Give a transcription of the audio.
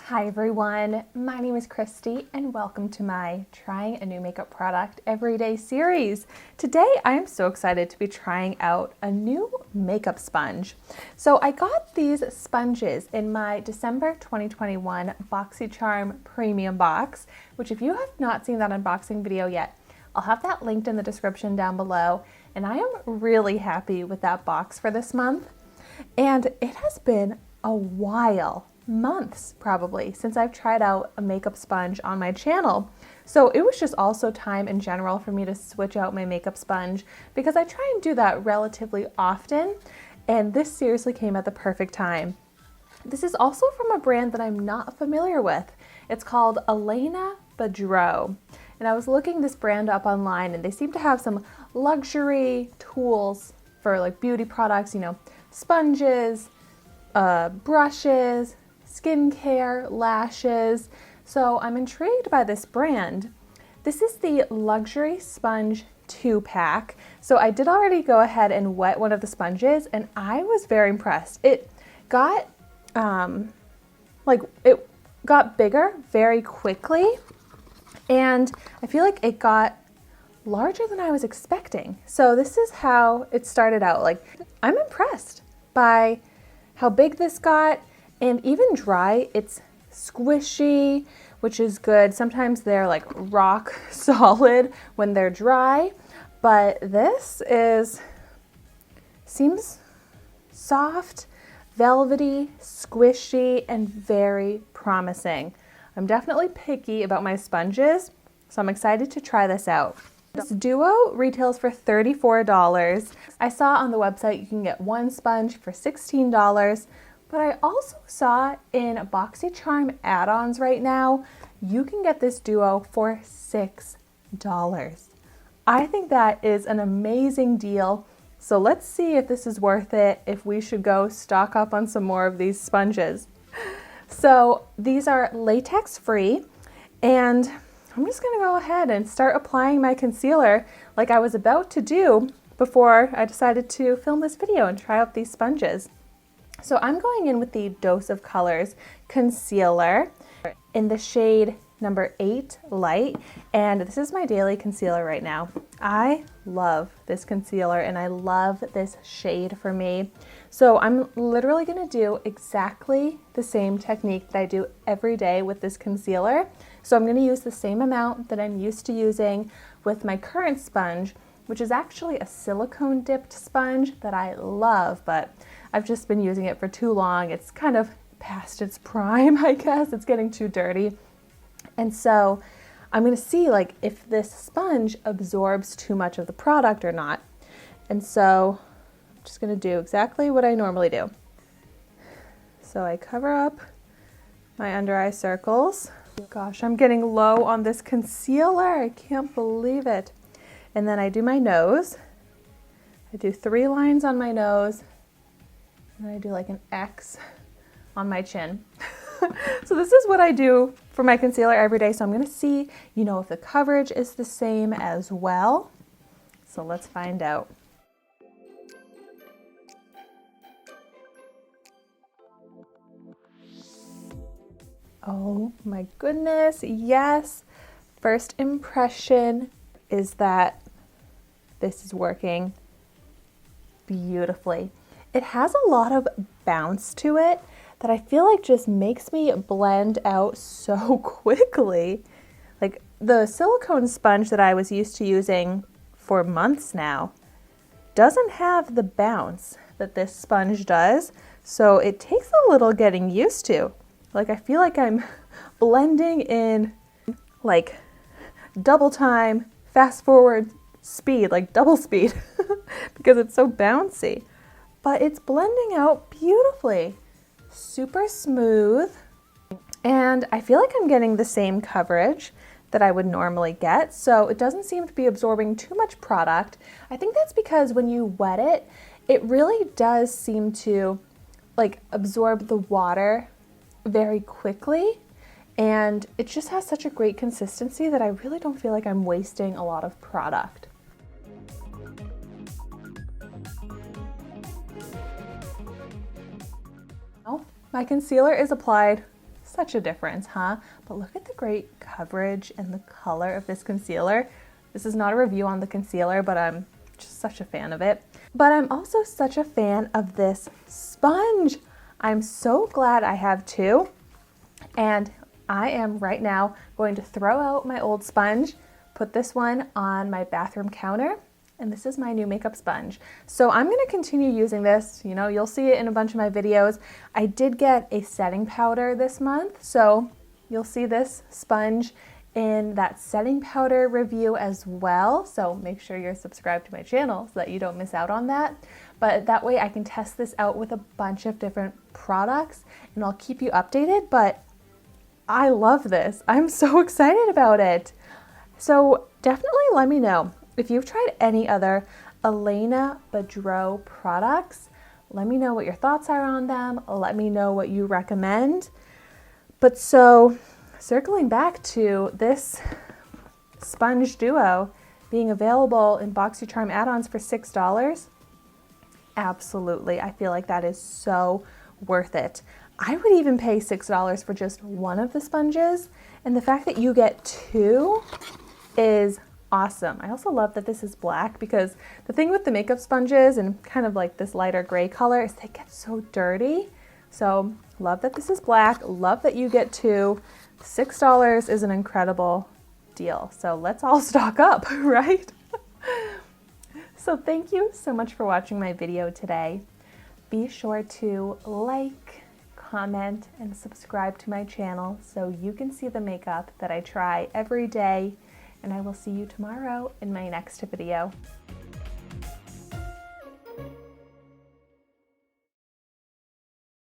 Hi everyone, my name is Christy and welcome to my Trying a New Makeup Product Everyday series. Today I am so excited to be trying out a new makeup sponge. So I got these sponges in my December 2021 Boxycharm Premium Box, which if you have not seen that unboxing video yet, I'll have that linked in the description down below. And I am really happy with that box for this month. And it has been a while, months probably, since I've tried out a makeup sponge on my channel. So it was just also time in general for me to switch out my makeup sponge because I try and do that relatively often, and this seriously came at the perfect time. This is also from a brand that I'm not familiar with. It's called Elaina Badro. And I was looking this brand up online and they seem to have some luxury tools for like beauty products, you know, sponges, brushes, skincare, lashes. So I'm intrigued by this brand. This is the Luxury Sponge 2-pack. So I did already go ahead and wet one of the sponges and I was very impressed. It got it got bigger very quickly, and I feel like it got larger than I was expecting. So this is how it started out. Like, I'm impressed by how big this got, and even dry, it's squishy, which is good. Sometimes they're like rock solid when they're dry, but this seems soft, velvety, squishy, and very promising. I'm definitely picky about my sponges, so I'm excited to try this out. This duo retails for $34. I saw on the website you can get one sponge for $16, but I also saw in Boxycharm add-ons right now, you can get this duo for $6. I think that is an amazing deal. So let's see if this is worth it, if we should go stock up on some more of these sponges. So these are latex free, and I'm just gonna go ahead and start applying my concealer like I was about to do before I decided to film this video and try out these sponges. So I'm going in with the Dose of Colors concealer in the shade number 8 Light, and this is my daily concealer right now. I love this concealer and I love this shade for me. So I'm literally gonna do exactly the same technique that I do every day with this concealer. So I'm gonna use the same amount that I'm used to using with my current sponge, which is actually a silicone dipped sponge that I love, but I've just been using it for too long. It's kind of past its prime, I guess. It's getting too dirty. And so I'm gonna see like if this sponge absorbs too much of the product or not. And so I'm just gonna do exactly what I normally do. So I cover up my under eye circles. Gosh, I'm getting low on this concealer. I can't believe it. And then I do my nose. I do 3 lines on my nose, and then I do like an X on my chin. So this is what I do for my concealer every day. So I'm gonna see, you know, if the coverage is the same as well. So let's find out. Oh my goodness, yes. First impression is that this is working beautifully. It has a lot of bounce to it that I feel like just makes me blend out so quickly. Like the silicone sponge that I was used to using for months now doesn't have the bounce that this sponge does. So it takes a little getting used to. Like I feel like I'm blending in like double time, fast forward speed, like double speed because it's so bouncy. But it's blending out beautifully. Super smooth. And I feel like I'm getting the same coverage that I would normally get. So it doesn't seem to be absorbing too much product. I think that's because when you wet it, it really does seem to like absorb the water very quickly. And it just has such a great consistency that I really don't feel like I'm wasting a lot of product. My concealer is applied Such a difference, huh? But look at the great coverage and the color of this concealer. This is not a review on the concealer, but I'm just such a fan of it. But I'm also such a fan of this sponge. I'm so glad I have two. And I am right now going to throw out my old sponge, put this one on my bathroom counter, and this is my new makeup sponge. So I'm going to continue using this. You know, you'll see it in a bunch of my videos. I did get a setting powder this month, so you'll see this sponge in that setting powder review as well. So make sure you're subscribed to my channel so that you don't miss out on that. But that way I can test this out with a bunch of different products and I'll keep you updated. But I love this. I'm so excited about it. So definitely let me know if you've tried any other Elaina Badro products. Let me know what your thoughts are on them. Let me know what you recommend. But so circling back to this sponge duo being available in Boxycharm add-ons for $6, absolutely. I feel like that is so worth it. I would even pay $6 for just one of the sponges, and the fact that you get two is awesome. I also love that this is black, because the thing with the makeup sponges and kind of like this lighter gray color is they get so dirty. So love that this is black, love that you get two. $6 is an incredible deal. So let's all stock up, right? So thank you so much for watching my video today. Be sure to like, comment, and subscribe to my channel so you can see the makeup that I try every day. And I will see you tomorrow in my next video.